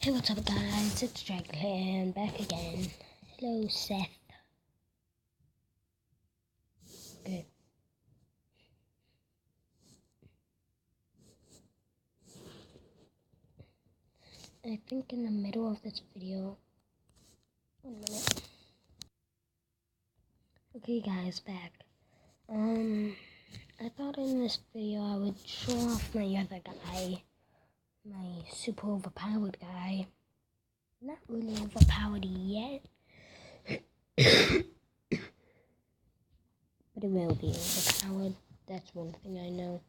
Hey, what's up, guys? It's Dragclan back again. Hello, Seth. Good. I think in the middle of this video. 1 minute. Okay, guys, back. I thought in this video I would show off my other guy, my super overpowered guy. Not really overpowered yet, but it will be overpowered. That's one thing I know.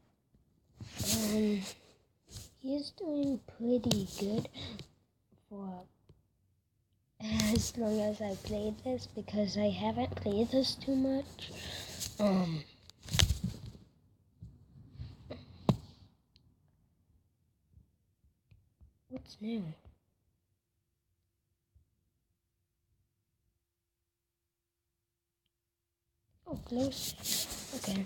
He is doing pretty good for as long as I played this, because I haven't played this too much. What's new? Oh, close. Okay.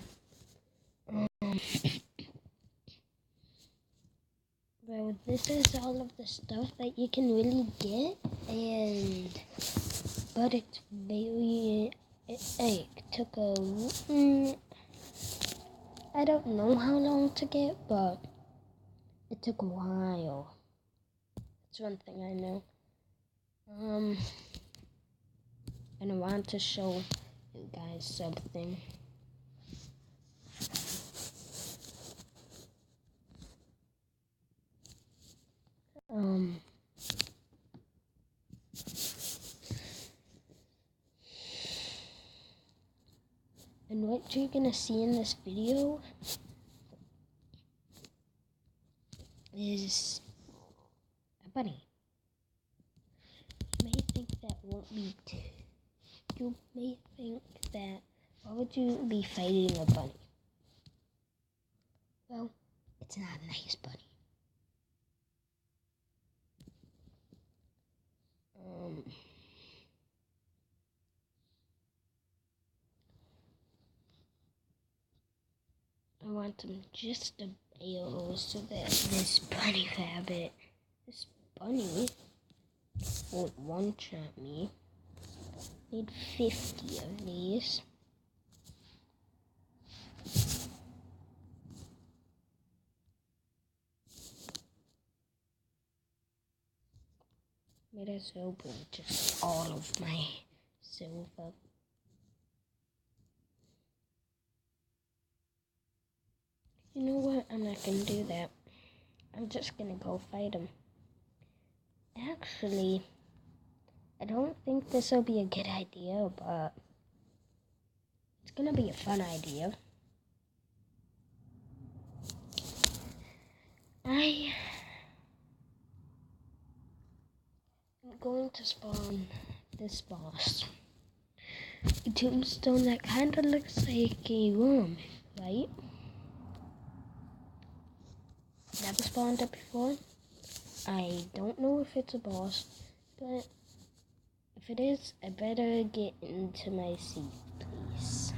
Well, this is all of the stuff that you can really get, but it's very, it took I don't know how long to get, but it took a while. That's one thing I know. And I want to show you guys something. And what you're gonna see in this video is a bunny. You may think that won't be you may think that, why would you be fighting a bunny? Well, it's not a nice bunny. I want them just to bail so that this bunny won't one-shot me. Need 50 of these. Let us open just all of my silver. You know what? I'm not gonna do that. I'm just gonna go fight him. Actually, I don't think this will be a good idea, but it's gonna be a fun idea. I am going to spawn this boss. A tombstone that kind of looks like a room, right? Never spawned it before. I don't know if it's a boss, but if it is, I better get into my safe place.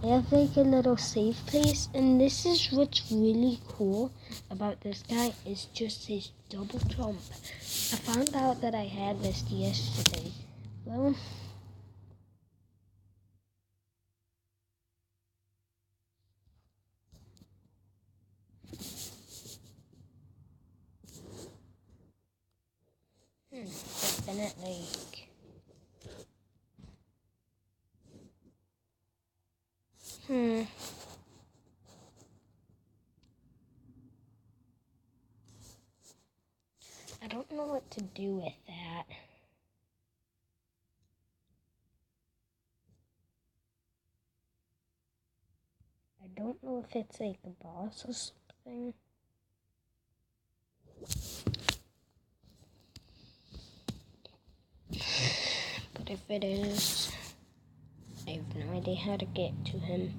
I have like a little safe place, and this is what's really cool about this guy, is just his double jump. I found out that I had this yesterday. Well, definitely. I don't know what to do with that. I don't know if it's like a boss or something. But if it is, I have no idea how to get to him.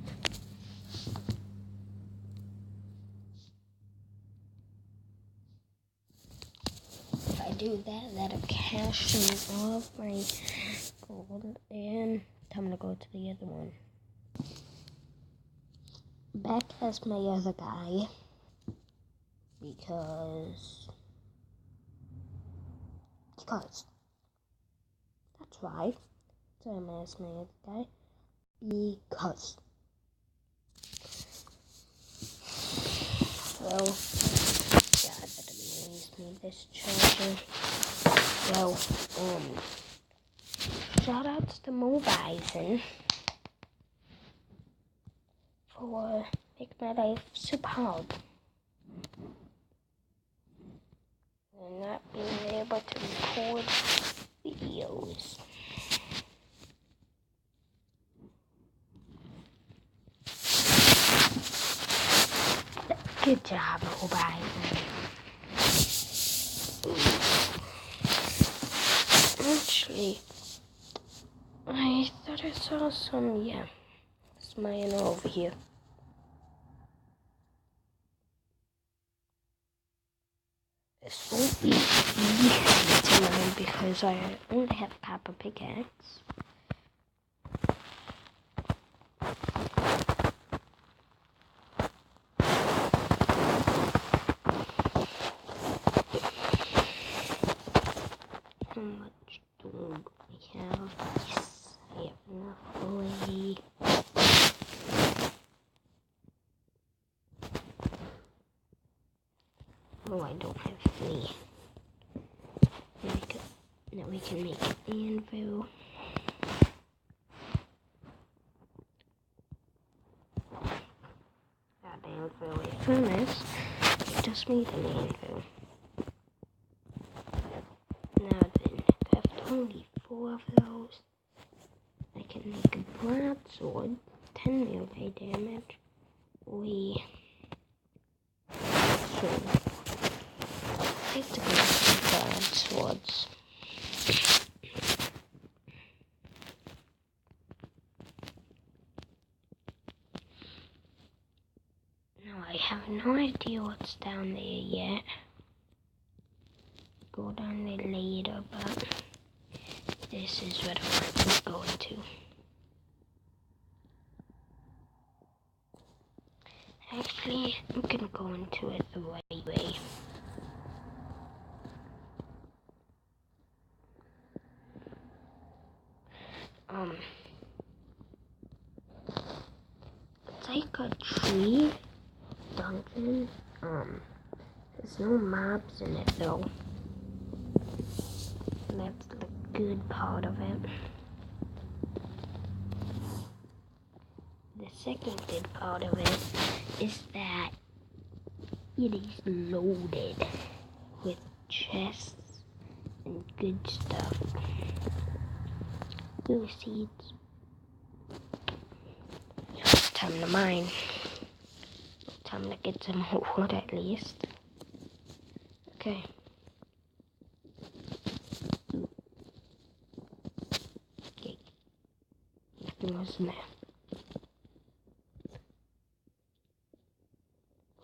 If I do that, that'll cash in all of my gold, and time to go to the other one. Back as my other guy, because Because. That's right. So I'm asking my other guy. Because. Well, yeah, I better need this charger. Well, shout outs to Mobizen for making my life super hard. And not being able to record videos. Good job, Mobizen. Actually, I thought I saw some, smiling over here. This won't be easy to mine because I only have copper pickaxe. How much do we have? Yes, I have enough already. Oh, I don't have 3. Now we can make an anvil. That anvil is furnace. It just made an anvil. Now then, craft only 4 of those. I can make a broadsword, 10 melee damage. So basically broadswords. Now I have no idea what's down there yet. Go down there later, but this is what I'm going to. Actually, I'm gonna go into it the right way. It's like a tree dungeon. There's no mobs in it though. That's the good part of it. The second good part of it is that it is loaded with chests and good stuff. Blue seeds. Time to mine. Time to get some wood at least. Okay. Okay. Nothing was in there.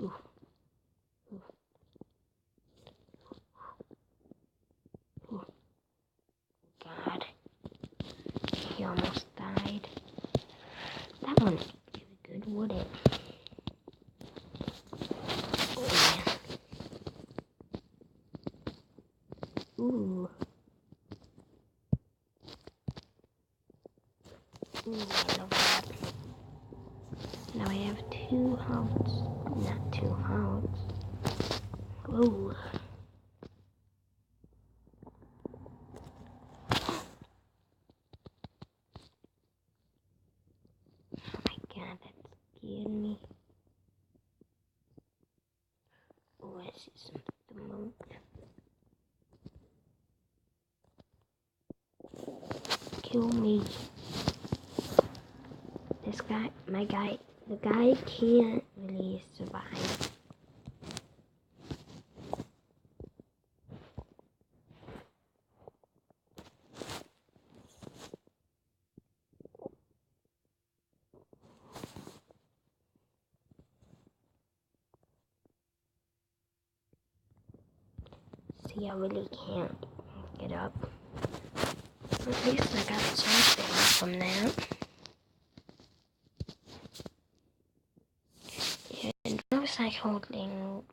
Ooh. Ooh. Ooh. God. He almost died. That one would be really good, would it? Oh, yeah. Ooh. Ooh, I love that. Now I have 2 hearts. Not 2 hearts. Ooh. Oh my god, that scared me. Oh, I see something move. Kill me. This guy, the guy can't really survive. See, I really can't get up. At least I got something from that. And I was like holding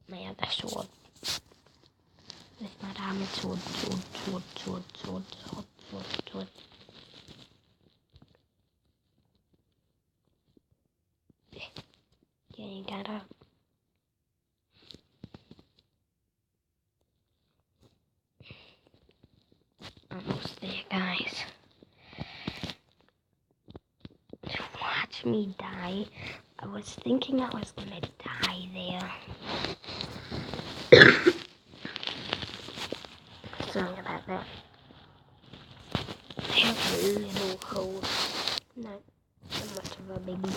my other sword. with my diamond sword. Getting that up. Almost there, guys. Watch me die. I was thinking I was gonna die there. Sorry about that. I have a little cold. Not so much of a biggie.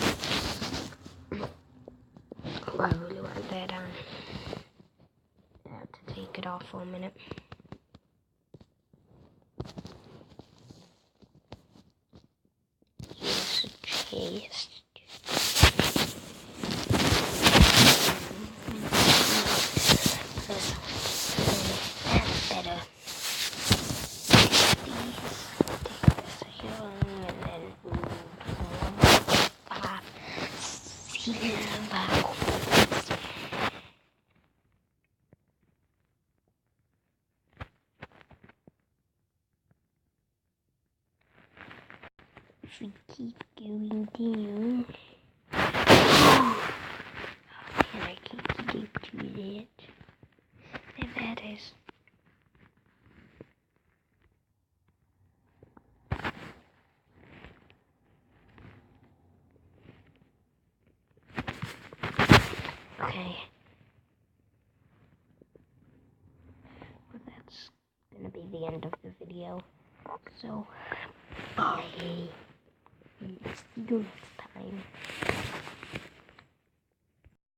I really want that on. I have to take it off for a minute. Here's a chest. That's better. Take this here and then silver coins. If we keep going down, and I can't get to that. There that is. Okay. Well, that's gonna be the end of the video. So, bye. See you next time.